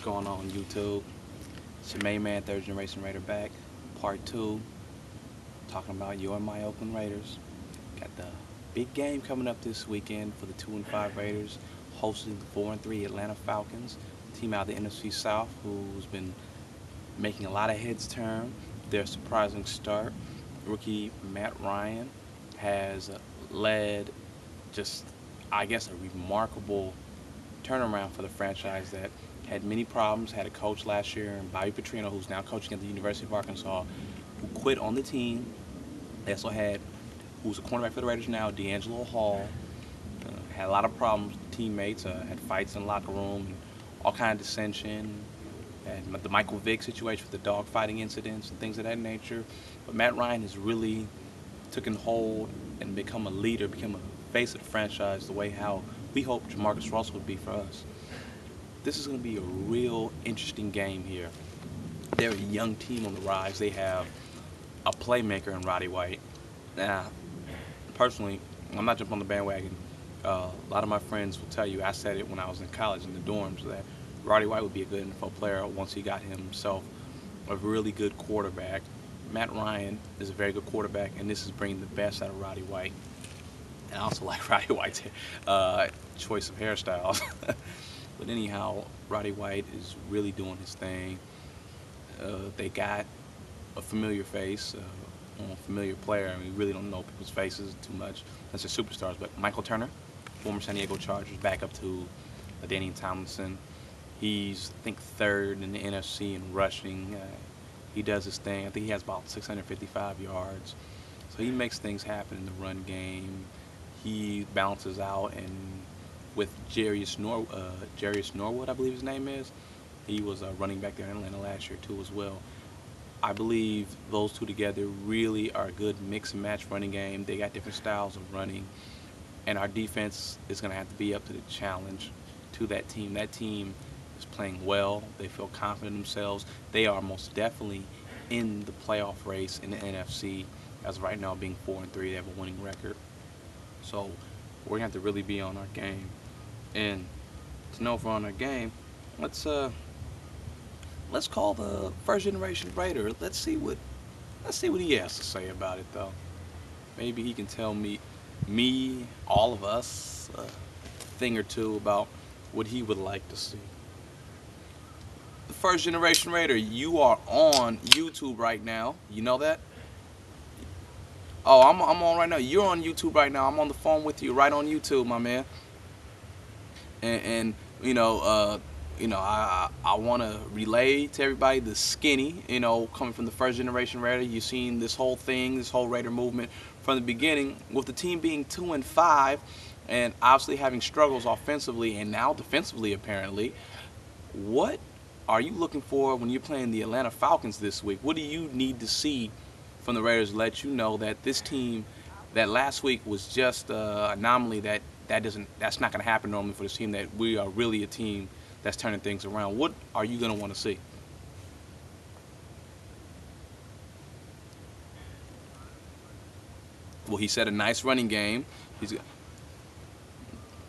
going on YouTube? It's your main man, third generation Raider back, part 2, talking about you and my Oakland Raiders. Got the big game coming up this weekend for the 2-5 Raiders, hosting the 4-3 Atlanta Falcons, team out of the NFC South who's been making a lot of heads turn. Their surprising start, rookie Matt Ryan has led just, I guess, a remarkable turnaround for the franchise that had many problems. Had a coach last year, Bobby Petrino, who's now coaching at the University of Arkansas, who quit on the team. They also had, who's a cornerback for the Raiders now, D'Angelo Hall. Had a lot of problems with teammates, had fights in the locker room, and all kind of dissension. And the Michael Vick situation with the dogfighting incidents and things of that nature. But Matt Ryan has really taken hold and become a leader, become a face of the franchise, the way how we hope Jamarcus Russell would be for us. This is going to be a real interesting game here. They're a young team on the rise. They have a playmaker in Roddy White. Now, personally, I'm not jumping on the bandwagon. A lot of my friends will tell you, I said it when I was in college in the dorms, that Roddy White would be a good NFL player once he got himself a really good quarterback. Matt Ryan is a very good quarterback, and this is bringing the best out of Roddy White. And I also like Roddy White's choice of hairstyles. But anyhow, Roddy White is really doing his thing. They got a familiar face, a familiar player. I mean, we really don't know people's faces too much unless they're superstars. But Michael Turner, former San Diego Chargers, back up to Danny Tomlinson. He's, I think, third in the NFC in rushing. He does his thing. I think he has about 655 yards. So he makes things happen in the run game. He balances out, and with Jarius Norwood, I believe his name is. He was a running back there in Atlanta last year too as well. I believe those two together really are a good mix and match running game. They got different styles of running, and our defense is going to have to be up to the challenge to that team. That team is playing well. They feel confident in themselves. They are most definitely in the playoff race in the NFC. As of right now, being 4-3, they have a winning record. So we're going to have to really be on our game. And to know if we're on our game, let's call the first generation Raider. Let's see what he has to say about it, though. Maybe he can tell me, all of us, a thing or two about what he would like to see. The first generation Raider, you are on YouTube right now. You know that? Oh, I'm on right now. You're on YouTube right now. I'm on the phone with you, right on YouTube, my man. And I want to relay to everybody the skinny, coming from the first generation Raider. You've seen this whole thing, this whole Raider movement from the beginning, with the team being 2-5, and obviously having struggles offensively and now defensively apparently. What are you looking for when you're playing the Atlanta Falcons this week? What do you need to see from the Raiders to let you know that this team, that last week was just an anomaly, that's not going to happen normally for this team, that we are really a team that's turning things around? What are you going to want to see? Well, he said a nice running game.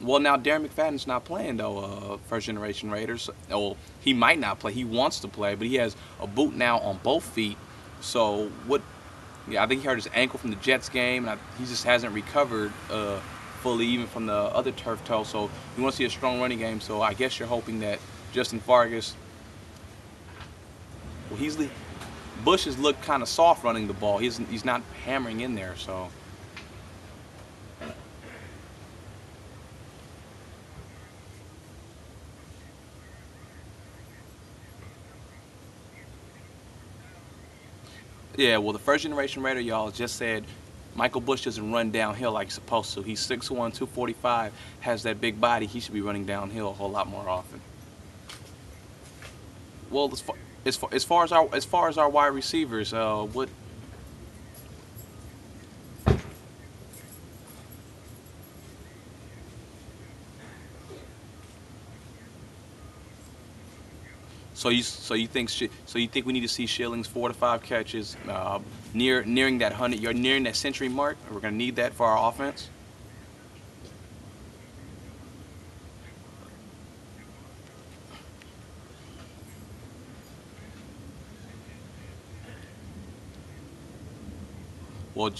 Well, now Darren McFadden's not playing, though, first generation Raiders. Well, he might not play. He wants to play, but he has a boot now on both feet. So what? Yeah, I think he hurt his ankle from the Jets game, and he just hasn't recovered fully, even from the other turf toe. So you want to see a strong running game. So I guess you're hoping that Justin Vargas, well, Bush has looked kind of soft running the ball. He's not hammering in there. So yeah, well, the first generation Raider, y'all, just said Michael Bush doesn't run downhill like he's supposed to. He's 6'1", 245, has that big body. He should be running downhill a whole lot more often. Well, as far as our wide receivers, what? So you think we need to see Schilling's 4 to 5 catches, nearing that 100-yard, nearing that century mark? We're gonna need that for our offense. Well,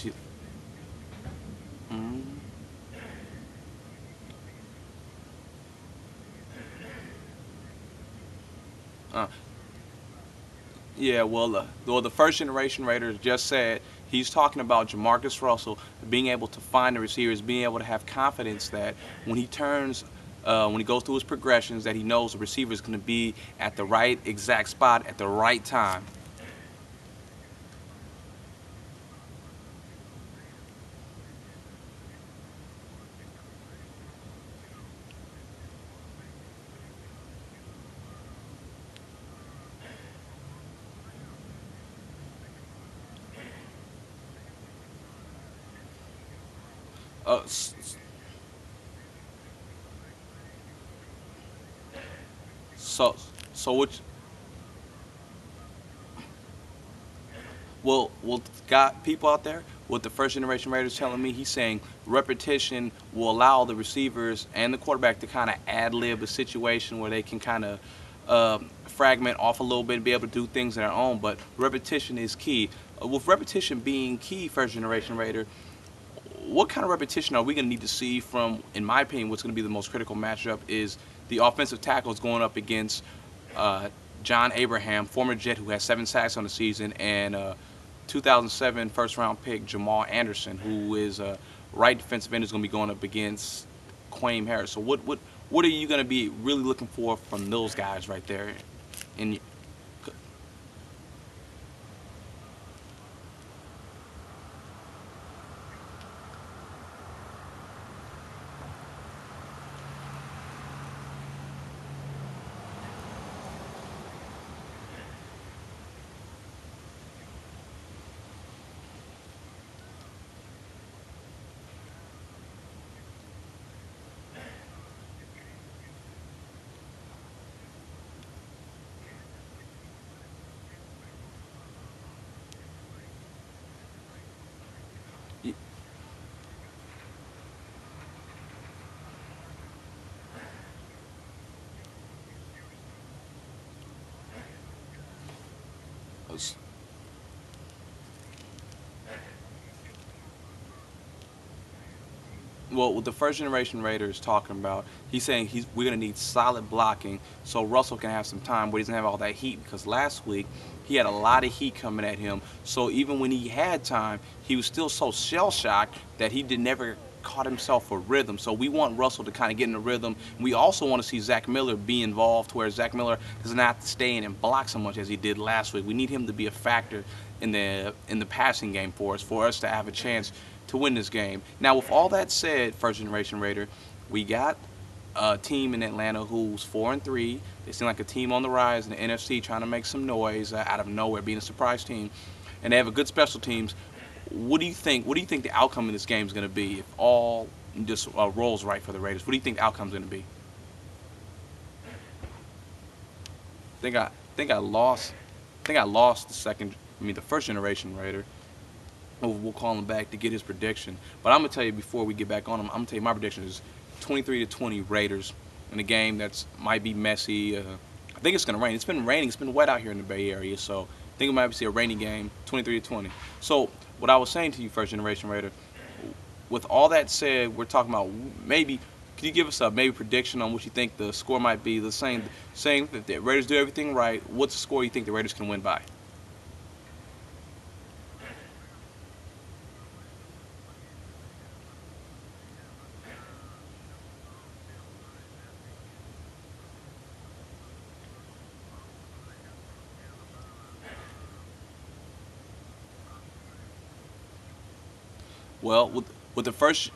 mm, uh, yeah, well, the first generation Raiders just said he's talking about Jamarcus Russell being able to find the receivers, being able to have confidence that when he turns, when he goes through his progressions, that he knows the receiver is going to be at the right exact spot at the right time. Uh, so, so what? Well, got people out there with the first generation Raiders telling me he's saying repetition will allow the receivers and the quarterback to kind of ad lib a situation where they can kind of fragment off a little bit and be able to do things on their own. But repetition is key. With repetition being key, first generation Raider, what kind of repetition are we going to need to see from, in my opinion, what's going to be the most critical matchup is the offensive tackles going up against uh, John Abraham, former Jet who has 7 sacks on the season, and 2007 first round pick Jamal Anderson, who is a right defensive end, is going to be going up against Quaim Harris. So what are you going to be really looking for from those guys right there? In well, what the first generation Raider is talking about, he's saying we're going to need solid blocking so Russell can have some time where he doesn't have all that heat because last week he had a lot of heat coming at him. So even when he had time, he was still so shell shocked that he did never caught himself a rhythm. So we want Russell to kind of get in a rhythm. We also want to see Zach Miller be involved where Zach Miller does not stay in and block so much as he did last week. We need him to be a factor in the passing game for us to have a chance to win this game. Now, with all that said, first generation Raider, we got a team in Atlanta who's 4-3. They seem like a team on the rise in the NFC, trying to make some noise out of nowhere, being a surprise team, and they have a good special teams. What do you think? What do you think the outcome of this game is going to be if all just rolls right for the Raiders? What do you think the outcome is going to be? Think I lost. Think I lost the second. I mean, the first generation Raider. We'll call him back to get his prediction. But I'm gonna tell you before we get back on him, I'm gonna tell you my prediction is 23-20 Raiders in a game that's might be messy. I think it's gonna rain. It's been raining. It's been wet out here in the Bay Area, so I think we might see a rainy game, 23-20. So what I was saying to you, first generation Raider, with all that said, we're talking about maybe. Can you give us a maybe prediction on what you think the score might be? The saying that the Raiders do everything right. What's the score you think the Raiders can win by? Well, with the first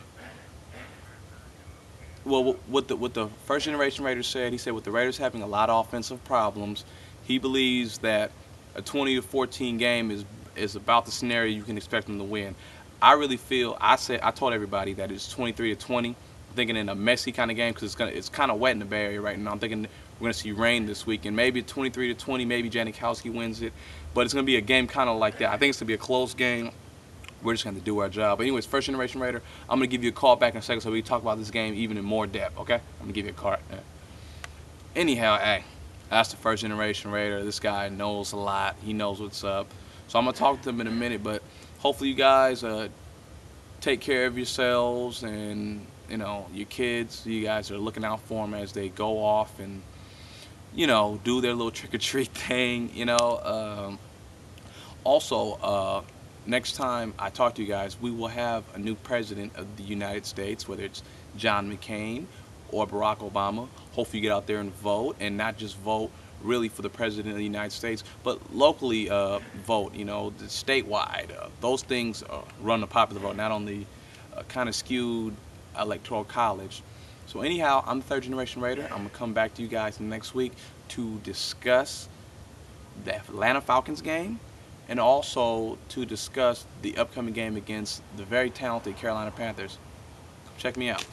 well, what the first generation Raiders said, he said with the Raiders having a lot of offensive problems, he believes that a 20-14 game is about the scenario you can expect them to win. I really feel I told everybody that it's 23-20. I'm thinking in a messy kind of game because it's kind of wet in the Bay Area right now. I'm thinking we're gonna see rain this weekend. Maybe 23-20. Maybe Janikowski wins it, but it's gonna be a game kind of like that. I think it's gonna be a close game. We're just going to do our job. But anyways, first generation Raider, I'm going to give you a call back in a second so we can talk about this game even in more depth, okay? I'm going to give you a call. Anyhow, hey, that's the first generation Raider. This guy knows a lot. He knows what's up. So I'm going to talk to him in a minute, but hopefully you guys take care of yourselves and your kids. You guys are looking out for them as they go off and do their little trick or treat thing. Also, next time I talk to you guys, we will have a new president of the United States, whether it's John McCain or Barack Obama. Hopefully, you get out there and vote, and not just vote really for the president of the United States, but locally vote. Statewide. Those things run the popular vote, not on the kind of skewed electoral college. So anyhow, I'm the third generation Raider. I'm gonna come back to you guys next week to discuss the Atlanta Falcons game, and also to discuss the upcoming game against the very talented Carolina Panthers. Check me out.